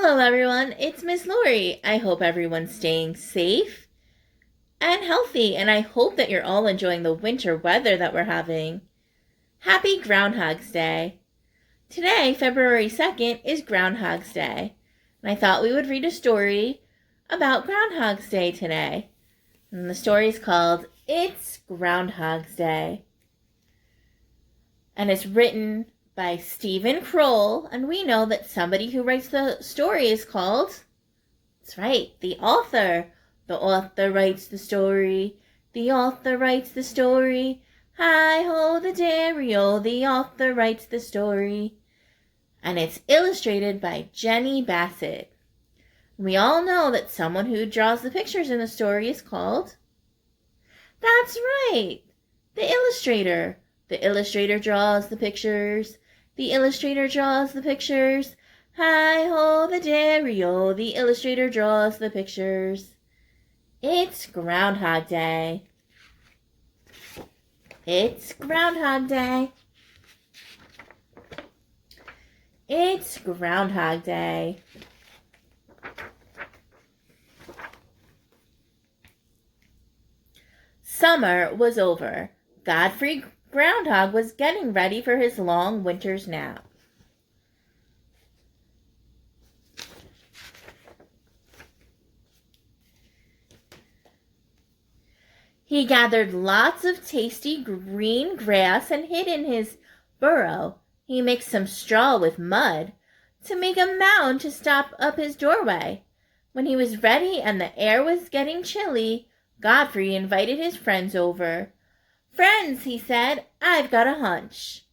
Hello everyone, it's Miss Laurie. I hope everyone's staying safe and healthy, and I hope that you're all enjoying the winter weather that we're having. Happy Groundhog's Day. Today, February 2nd, is Groundhog's Day, and I thought we would read a story about Groundhog's Day today. And the story is called It's Groundhog's Day. And it's written by Stephen Kroll, and we know that somebody who writes the story is called, that's right, the author. The author writes the story. The author writes the story. Hi-ho the dairy-o, the author writes the story. And it's illustrated by Jeni Bassett. We all know that someone who draws the pictures in the story is called, that's right, the illustrator. The illustrator draws the pictures. The illustrator draws the pictures. Hi-ho the dairy-o, the illustrator draws the pictures. It's Groundhog Day. It's Groundhog Day. It's Groundhog Day. Summer was over. Godfrey Groundhog was getting ready for his long winter's nap. He gathered lots of tasty green grass and hid in his burrow. He mixed some straw with mud to make a mound to stop up his doorway. When he was ready and the air was getting chilly, Godfrey invited his friends over. "Friends," he said, "I've got a hunch.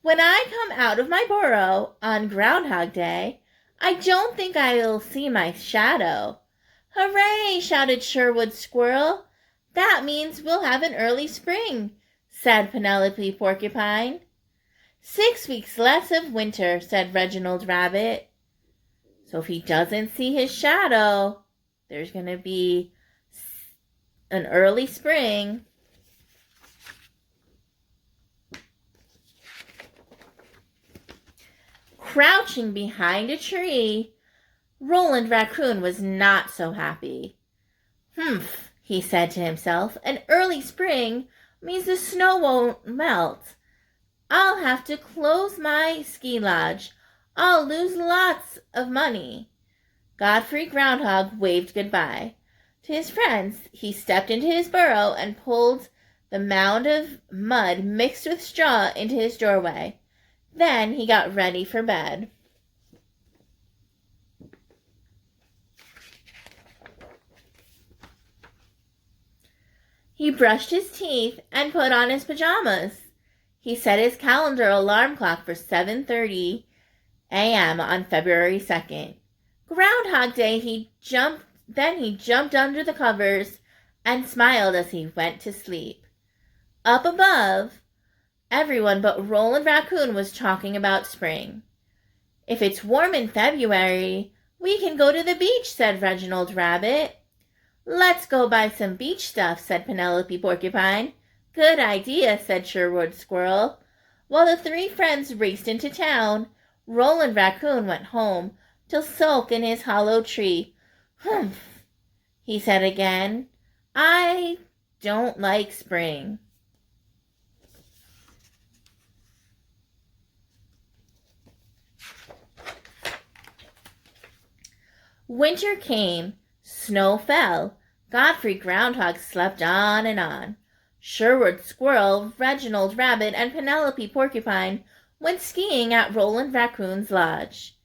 When I come out of my burrow on Groundhog Day, I don't think I'll see my shadow." "Hooray!" shouted Sherwood Squirrel. "That means we'll have an early spring," said Penelope Porcupine. 6 weeks less of winter," said Reginald Rabbit. So if he doesn't see his shadow, there's going to be an early spring. Crouching behind a tree, Roland Raccoon was not so happy. "Humph," he said to himself, "an early spring means the snow won't melt. I'll have to close my ski lodge. I'll lose lots of money." Godfrey Groundhog waved goodbye. To his friends, he stepped into his burrow and pulled the mound of mud mixed with straw into his doorway. Then he got ready for bed. He brushed his teeth and put on his pajamas. He set his calendar alarm clock for 7:30 a.m. on February 2nd. Groundhog Day, he jumped under the covers and smiled as he went to sleep. Up above, everyone but Roland Raccoon was talking about spring. "If it's warm in February, we can go to the beach," said Reginald Rabbit. "Let's go buy some beach stuff," said Penelope Porcupine. "Good idea," said Sherwood Squirrel. While the three friends raced into town, Roland Raccoon went home to sulk in his hollow tree. "Humph," he said again. "I don't like spring." Winter came. Snow fell. Godfrey Groundhog slept on and on. Sherwood Squirrel, Reginald Rabbit, and Penelope Porcupine went skiing at Roland Raccoon's lodge.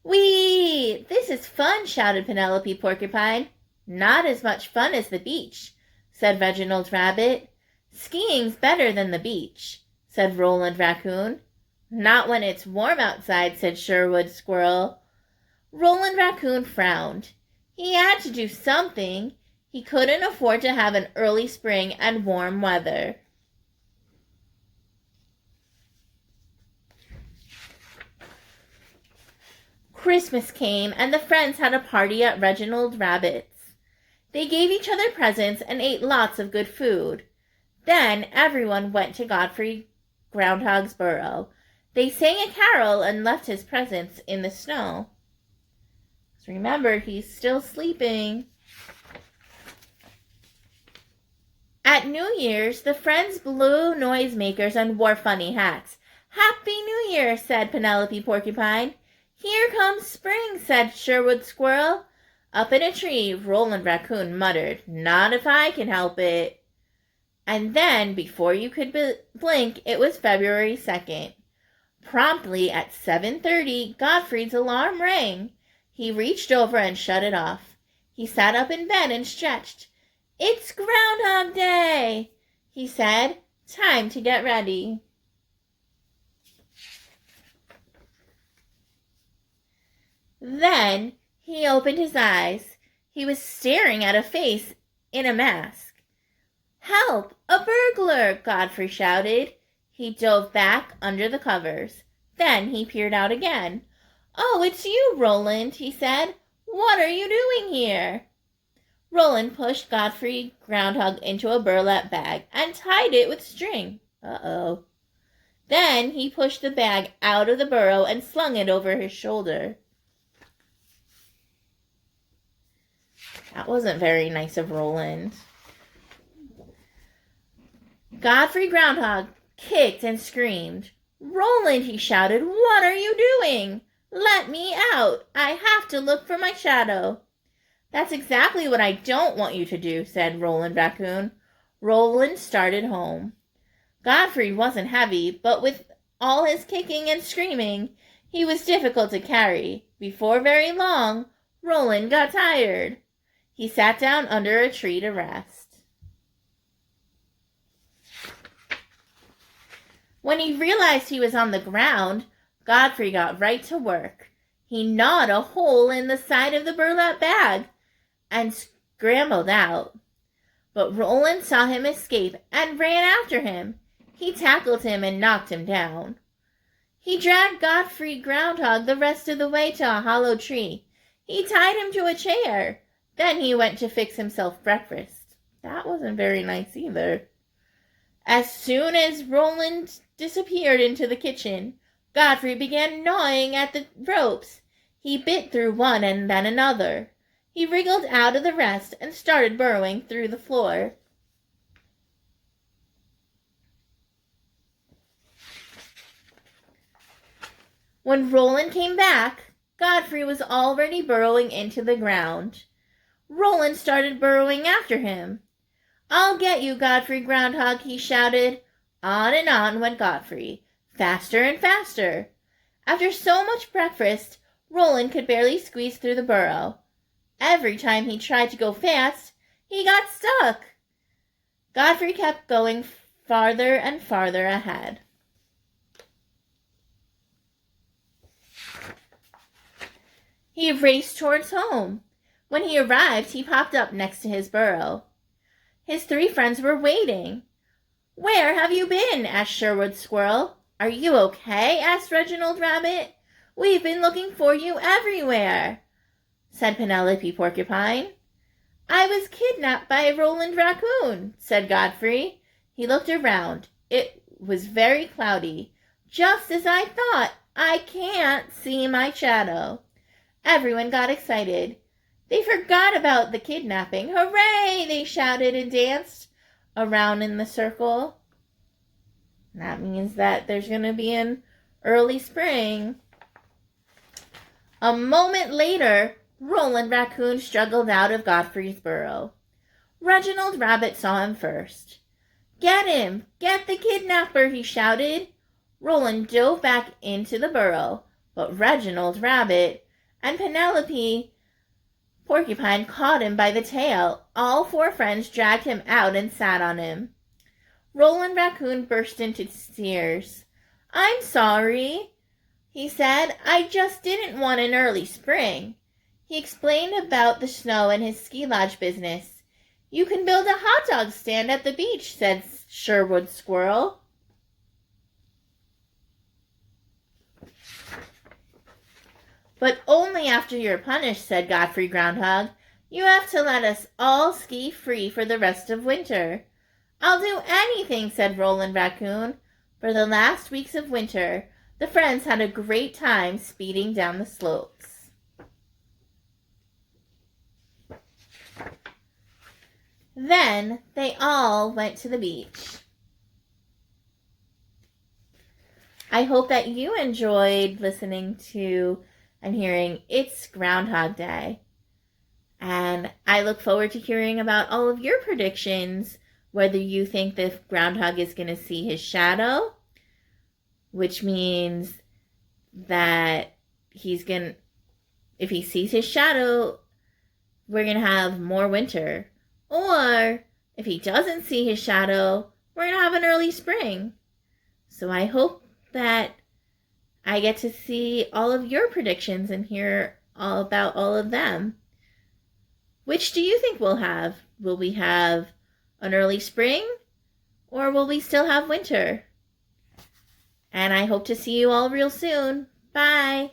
"Whee! This is fun," shouted Penelope Porcupine. "Not as much fun as the beach," said Reginald Rabbit. "Skiing's better than the beach," said Roland Raccoon. "Not when it's warm outside," said Sherwood Squirrel. Roland Raccoon frowned. He had to do something. He couldn't afford to have an early spring and warm weather. Christmas came, and the friends had a party at Reginald Rabbit's. They gave each other presents and ate lots of good food. Then everyone went to Godfrey Groundhog's burrow. They sang a carol and left his presents in the snow. So remember, he's still sleeping. At New Year's, the friends blew noisemakers and wore funny hats. "Happy New Year," said Penelope Porcupine. "Here comes spring," said Sherwood Squirrel. Up in a tree, Roland Raccoon muttered, "Not if I can help it." And then, before you could blink, it was February 2nd. Promptly at 7:30, Godfrey's alarm rang. He reached over and shut it off. He sat up in bed and stretched. "It's Groundhog Day," he said. "Time to get ready." Then he opened his eyes. He was staring at a face in a mask. "Help! A burglar!" Godfrey shouted. He dove back under the covers. Then he peered out again. "Oh, it's you, Roland," he said. "What are you doing here?" Roland pushed Godfrey Groundhog into a burlap bag and tied it with string. Uh-oh. Then he pushed the bag out of the burrow and slung it over his shoulder. That wasn't very nice of Roland. Godfrey Groundhog kicked and screamed. "Roland," he shouted, "what are you doing? Let me out. I have to look for my shadow." "That's exactly what I don't want you to do," said Roland Raccoon. Roland started home. Godfrey wasn't heavy, but with all his kicking and screaming, he was difficult to carry. Before very long, Roland got tired. He sat down under a tree to rest. When he realized he was on the ground, Godfrey got right to work. He gnawed a hole in the side of the burlap bag and scrambled out. But Roland saw him escape and ran after him. He tackled him and knocked him down. He dragged Godfrey Groundhog the rest of the way to a hollow tree. He tied him to a chair. Then he went to fix himself breakfast. That wasn't very nice either. As soon as Roland disappeared into the kitchen, Godfrey began gnawing at the ropes. He bit through one and then another. He wriggled out of the rest and started burrowing through the floor. When Roland came back, Godfrey was already burrowing into the ground. Roland started burrowing after him. "I'll get you, Godfrey Groundhog," he shouted. On and on went Godfrey, faster and faster. After so much breakfast, Roland could barely squeeze through the burrow. Every time he tried to go fast, he got stuck. Godfrey kept going farther and farther ahead. He raced towards home. When he arrived, he popped up next to his burrow. His three friends were waiting. "Where have you been?" asked Sherwood Squirrel. "Are you okay?" asked Reginald Rabbit. "We've been looking for you everywhere," said Penelope Porcupine. "I was kidnapped by Roland Raccoon," said Godfrey. He looked around. It was very cloudy. "Just as I thought. I can't see my shadow." Everyone got excited. They forgot about the kidnapping. "Hooray!" they shouted and danced around in the circle. That means that there's going to be an early spring. A moment later, Roland Raccoon struggled out of Godfrey's burrow. Reginald Rabbit saw him first. "Get him! Get the kidnapper!" he shouted. Roland dove back into the burrow, but Reginald Rabbit and Penelope Porcupine caught him by the tail. All four friends dragged him out and sat on him. Roland Raccoon burst into tears. "I'm sorry," he said. "I just didn't want an early spring." He explained about the snow and his ski lodge business. "You can build a hot dog stand at the beach," said Sherwood Squirrel. "But only after you're punished," said Godfrey Groundhog. "You have to let us all ski free for the rest of winter." "I'll do anything," said Roland Raccoon. For the last weeks of winter, the friends had a great time speeding down the slopes. Then they all went to the beach. I hope that you enjoyed listening to and hearing It's Groundhog Day. And I look forward to hearing about all of your predictions, whether you think the groundhog is going to see his shadow, which means that if he sees his shadow, we're going to have more winter. Or if he doesn't see his shadow, we're going to have an early spring. So I hope that I get to see all of your predictions and hear all about all of them. Which do you think we'll have? Will we have an early spring? Or will we still have winter? And I hope to see you all real soon. Bye.